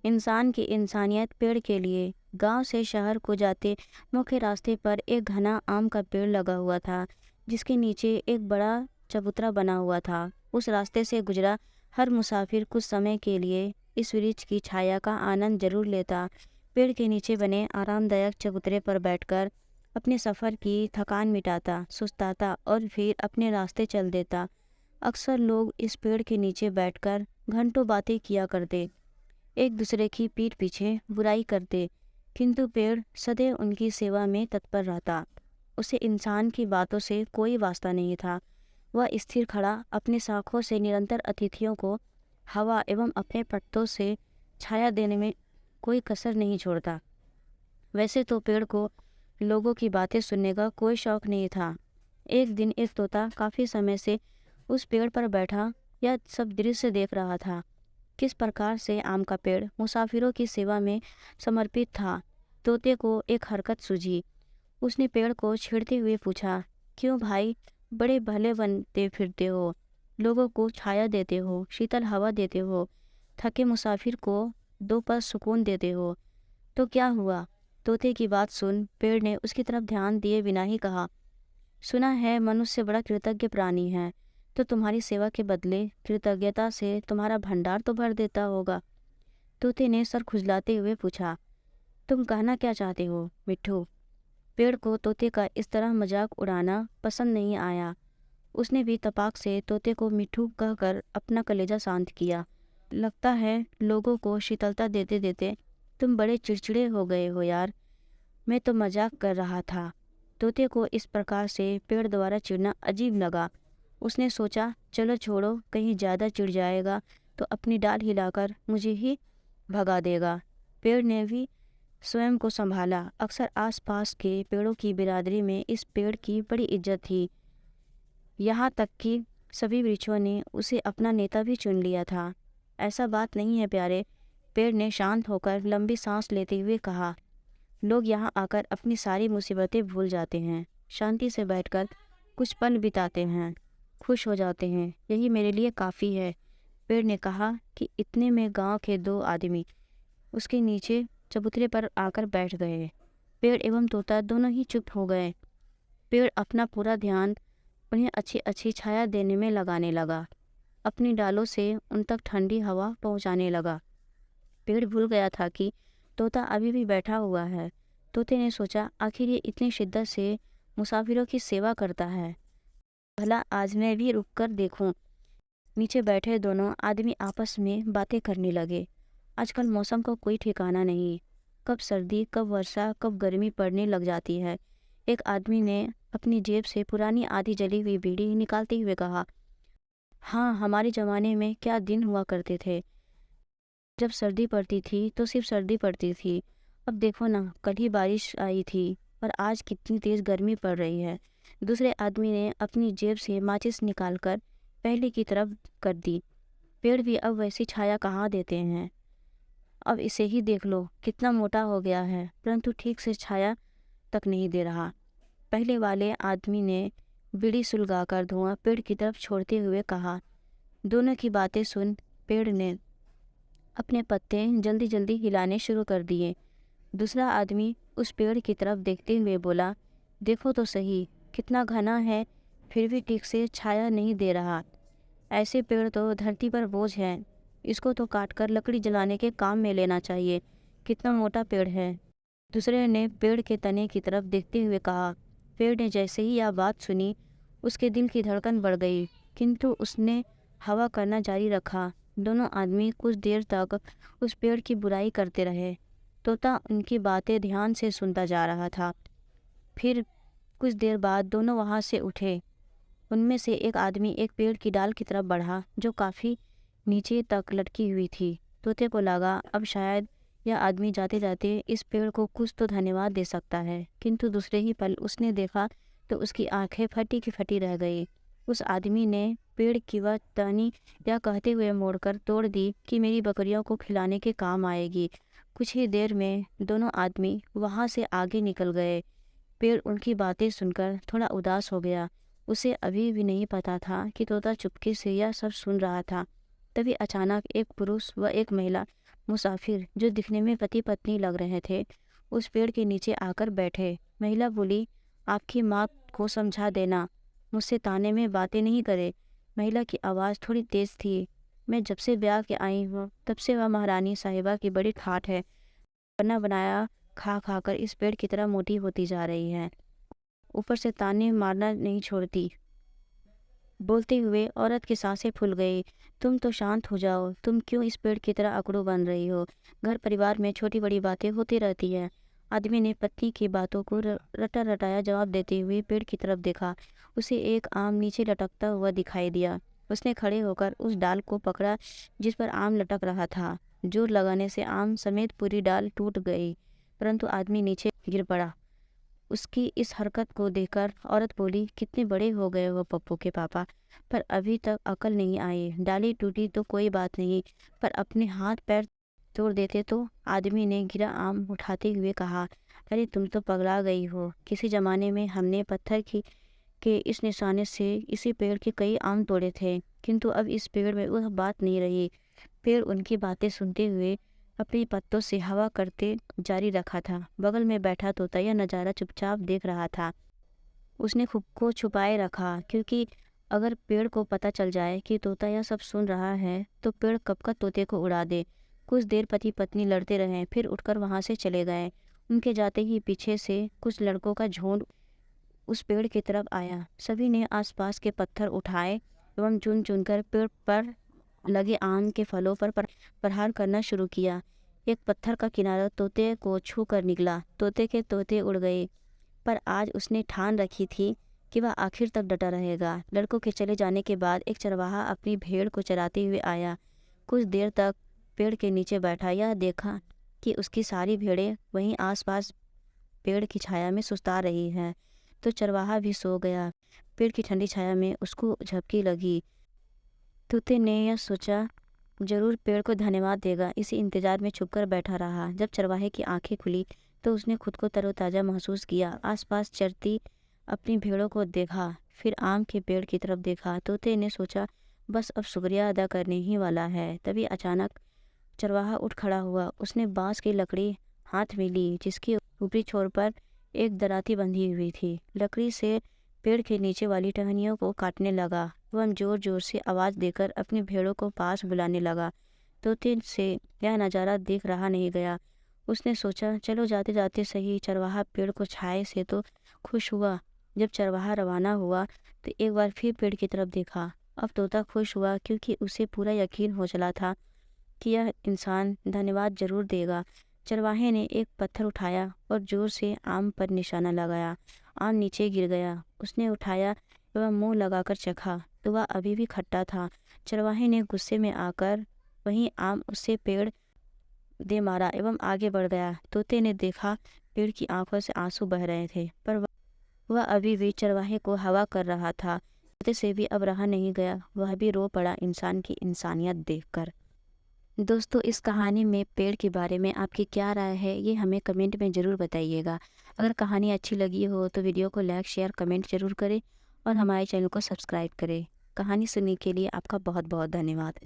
इंसान की इंसानियत पेड़ के लिए। गांव से शहर को जाते मुख्य रास्ते पर एक घना आम का पेड़ लगा हुआ था, जिसके नीचे एक बड़ा चबूतरा बना हुआ था। उस रास्ते से गुजरा हर मुसाफिर कुछ समय के लिए इस वृक्ष की छाया का आनंद जरूर लेता। पेड़ के नीचे बने आरामदायक चबूतरे पर बैठकर अपने सफ़र की थकान मिटाता, सुस्ताता और फिर अपने रास्ते चल देता। अक्सर लोग इस पेड़ के नीचे बैठकर घंटों बातें किया करते, एक दूसरे की पीठ पीछे बुराई करते, किंतु पेड़ सदैव उनकी सेवा में तत्पर रहता। उसे इंसान की बातों से कोई वास्ता नहीं था। वह स्थिर खड़ा अपनी शाखों से निरंतर अतिथियों को हवा एवं अपने पत्तों से छाया देने में कोई कसर नहीं छोड़ता। वैसे तो पेड़ को लोगों की बातें सुनने का कोई शौक नहीं था। एक दिन एक तोता काफ़ी समय से उस पेड़ पर बैठा यह सब दृश्य देख रहा था। किस प्रकार से आम का पेड़ मुसाफिरों की सेवा में समर्पित था। तोते को एक हरकत सूझी। उसने पेड़ को छेड़ते हुए पूछा, क्यों भाई, बड़े भले बनते फिरते हो, लोगों को छाया देते हो, शीतल हवा देते हो, थके मुसाफिर को दो पल सुकून देते हो, तो क्या हुआ? तोते की बात सुन पेड़ ने उसकी तरफ ध्यान दिए बिना ही कहा, सुना है मनुष्य बड़ा कृतज्ञ प्राणी है, तो तुम्हारी सेवा के बदले कृतज्ञता से तुम्हारा भंडार तो भर देता होगा। तोते ने सर खुजलाते हुए पूछा, तुम कहना क्या चाहते हो मिट्ठू? पेड़ को तोते का इस तरह मजाक उड़ाना पसंद नहीं आया। उसने भी तपाक से तोते को मिट्ठू कहकर अपना कलेजा शांत किया। लगता है लोगों को शीतलता देते देते तुम बड़े चिड़चिड़े हो गए हो यार, मैं तो मजाक कर रहा था। तोते को इस प्रकार से पेड़ द्वारा चिढ़ना अजीब लगा। उसने सोचा, चलो छोड़ो, कहीं ज़्यादा चिढ़ जाएगा तो अपनी डाल हिलाकर मुझे ही भगा देगा। पेड़ ने भी स्वयं को संभाला। अक्सर आसपास के पेड़ों की बिरादरी में इस पेड़ की बड़ी इज्जत थी, यहाँ तक कि सभी वृक्षों ने उसे अपना नेता भी चुन लिया था। ऐसा बात नहीं है प्यारे, पेड़ ने शांत होकर लंबी सांस लेते हुए कहा, लोग यहाँ आकर अपनी सारी मुसीबतें भूल जाते हैं, शांति से बैठकर कुछ पल बिताते हैं, खुश हो जाते हैं, यही मेरे लिए काफ़ी है। पेड़ ने कहा कि इतने में गांव के दो आदमी उसके नीचे चबूतरे पर आकर बैठ गए। पेड़ एवं तोता दोनों ही चुप हो गए। पेड़ अपना पूरा ध्यान उन्हें अच्छी अच्छी छाया देने में लगाने लगा, अपनी डालों से उन तक ठंडी हवा पहुंचाने लगा। पेड़ भूल गया था कि तोता अभी भी बैठा हुआ है। तोते ने सोचा, आखिर ये इतनी शिद्दत से मुसाफिरों की सेवा करता है, भला आज मैं भी रुक कर देखूं। नीचे बैठे दोनों आदमी आपस में बातें करने लगे। आजकल मौसम का कोई ठिकाना नहीं, कब सर्दी, कब वर्षा, कब गर्मी पड़ने लग जाती है। एक आदमी ने अपनी जेब से पुरानी आधी जली हुई बीड़ी निकालते हुए कहा, हाँ, हमारे ज़माने में क्या दिन हुआ करते थे। जब सर्दी पड़ती थी तो सिर्फ सर्दी पड़ती थी। अब देखो ना, कल ही बारिश आई थी और आज कितनी तेज़ गर्मी पड़ रही है। दूसरे आदमी ने अपनी जेब से माचिस निकालकर पहले की तरफ कर दी। पेड़ भी अब वैसी छाया कहाँ देते हैं। अब इसे ही देख लो, कितना मोटा हो गया है, परंतु ठीक से छाया तक नहीं दे रहा। पहले वाले आदमी ने बीड़ी सुलगाकर धुआं पेड़ की तरफ छोड़ते हुए कहा। दोनों की बातें सुन पेड़ ने अपने पत्ते जल्दी जल्दी हिलाने शुरू कर दिए। दूसरा आदमी उस पेड़ की तरफ देखते हुए बोला, देखो तो सही, कितना घना है, फिर भी ठीक से छाया नहीं दे रहा। ऐसे पेड़ तो धरती पर बोझ है, इसको तो काटकर लकड़ी जलाने के काम में लेना चाहिए। कितना मोटा पेड़ है। दूसरे ने पेड़ के तने की तरफ देखते हुए कहा। पेड़ ने जैसे ही यह बात सुनी, उसके दिल की धड़कन बढ़ गई, किंतु उसने हवा करना जारी रखा। दोनों आदमी कुछ देर तक उस पेड़ की बुराई करते रहे। तोता उनकी बातें ध्यान से सुनता जा रहा था। फिर कुछ देर बाद दोनों वहाँ से उठे। उनमें से एक आदमी एक पेड़ की डाल की तरफ बढ़ा जो काफ़ी नीचे तक लटकी हुई थी। तोते को लगा अब शायद यह आदमी जाते जाते इस पेड़ को कुछ तो धन्यवाद दे सकता है, किंतु दूसरे ही पल उसने देखा तो उसकी आंखें फटी की फटी रह गई। उस आदमी ने पेड़ की वह टहनी यह कहते हुए मोड़कर तोड़ दी कि मेरी बकरियों को खिलाने के काम आएगी। कुछ ही देर में दोनों आदमी वहाँ से आगे निकल गए। पेड़ उनकी बातें सुनकर थोड़ा उदास हो गया। उसे अभी भी नहीं पता था कि तोता चुपके से यह सब सुन रहा था। तभी अचानक एक पुरुष व एक महिला मुसाफिर जो दिखने में पति पत्नी लग रहे थे उस पेड़ के नीचे आकर बैठे। महिला बोली, आपकी माँ को समझा देना, मुझसे ताने में बातें नहीं करे। महिला की आवाज़ थोड़ी तेज थी। मैं जब से ब्याह के आई हूँ तब से वह महारानी साहिबा की बड़ी ठाठ है। बना बनाया खा खा कर इस पेड़ की तरह मोटी होती जा रही है, ऊपर से ताने मारना नहीं छोड़ती। बोलते हुए औरत की सांसें फूल गई। तुम तो शांत हो जाओ, तुम क्यों इस पेड़ की तरह अकड़ू बन रही हो? घर परिवार में छोटी बड़ी बातें होती रहती हैं। आदमी ने पत्नी की बातों को रटा रटाया जवाब देते हुए पेड़ की तरफ देखा। उसे एक आम नीचे लटकता हुआ दिखाई दिया। उसने खड़े होकर उस डाल को पकड़ा जिस पर आम लटक रहा था। जोर लगाने से आम समेत पूरी डाल टूट गई, परंतु आदमी नीचे गिर पड़ा। उसकी इस हरकत को देखकर औरत बोली, कितने बड़े हो गए हो पप्पू के पापा, पर अभी तक अकल नहीं आई। डाली टूटी तो कोई बात नहीं, पर अपने हाथ पैर तोड़ देते तो? आदमी ने गिरा आम उठाते हुए कहा, अरे तुम तो पगला गई हो। किसी जमाने में हमने पत्थर की के इस निशाने से इसी पेड़ के कई आम तोड़े थे, किंतु अब इस पेड़ में वह बात नहीं रही। पेड़ उनकी बातें सुनते हुए अपने पत्तों से हवा करते जारी रखा था। बगल में बैठा तोता यह नज़ारा चुपचाप देख रहा था। उसने खुद को छुपाए रखा, क्योंकि अगर पेड़ को पता चल जाए कि तोता यह सब सुन रहा है तो पेड़ कब का तोते को उड़ा दे। कुछ देर पति पत्नी लड़ते रहे, फिर उठकर वहां से चले गए। उनके जाते ही पीछे से कुछ लड़कों का झुंड उस पेड़ की तरफ आया। सभी ने आसपास के पत्थर उठाए एवं चुन चुनकर पेड़ पर लगे आम के फलों पर प्रहार करना शुरू किया। एक पत्थर का किनारा तोते को छू कर निकला। तोते के तोते उड़ गए, पर आज उसने ठान रखी थी कि वह आखिर तक डटा रहेगा। लड़कों के चले जाने के बाद एक चरवाहा अपनी भेड़ को चराते हुए आया। कुछ देर तक पेड़ के नीचे बैठा। यह देखा कि उसकी सारी भेड़ें वहीं आसपास पेड़ की छाया में सुस्ता रही हैं, तो चरवाहा भी सो गया। पेड़ की ठंडी छाया में उसको झपकी लगी। तोते ने यह सोचा, जरूर पेड़ को धन्यवाद देगा। इसी इंतजार में छुपकर बैठा रहा। जब चरवाहे की आंखें खुली तो उसने खुद को तरोताज़ा महसूस किया। आसपास चरती अपनी भेड़ों को देखा, फिर आम के पेड़ की तरफ देखा। तोते ने सोचा, बस अब शुक्रिया अदा करने ही वाला है। तभी अचानक चरवाहा उठ खड़ा हुआ। उसने बांस की लकड़ी हाथ में ली, जिसकी ऊपरी छोर पर एक दराती बंधी हुई थी। लकड़ी से पेड़ के नीचे वाली टहनियों को काटने लगा। वह जोर जोर से आवाज़ देकर अपनी भेड़ों को पास बुलाने लगा। तोते से यह नज़ारा देख रहा नहीं गया। उसने सोचा, चलो जाते जाते सही। चरवाहा पेड़ को छाए से तो खुश हुआ। जब चरवाहा रवाना हुआ तो एक बार फिर पेड़ की तरफ देखा। अब तोता खुश हुआ, क्योंकि उसे पूरा यकीन हो चला था कि यह इंसान धन्यवाद जरूर देगा। चरवाहे ने एक पत्थर उठाया और जोर से आम पर निशाना लगाया। आम नीचे गिर गया। उसने उठाया एवं मुंह लगाकर चखा तो वह अभी भी खट्टा था। चरवाहे ने गुस्से में आकर वहीं आम उससे पेड़ दे मारा एवं आगे बढ़ गया। तोते ने देखा पेड़ की आंखों से आंसू बह रहे थे, पर वह अभी भी चरवाहे को हवा कर रहा था। तोते से भी अब रहा नहीं गया, वह भी रो पड़ा इंसान की इंसानियत देखकर। दोस्तों, इस कहानी में पेड़ के बारे में आपकी क्या राय है, ये हमें कमेंट में ज़रूर बताइएगा। अगर कहानी अच्छी लगी हो तो वीडियो को लाइक शेयर कमेंट ज़रूर करें और हमारे चैनल को सब्सक्राइब करें। कहानी सुनने के लिए आपका बहुत बहुत धन्यवाद।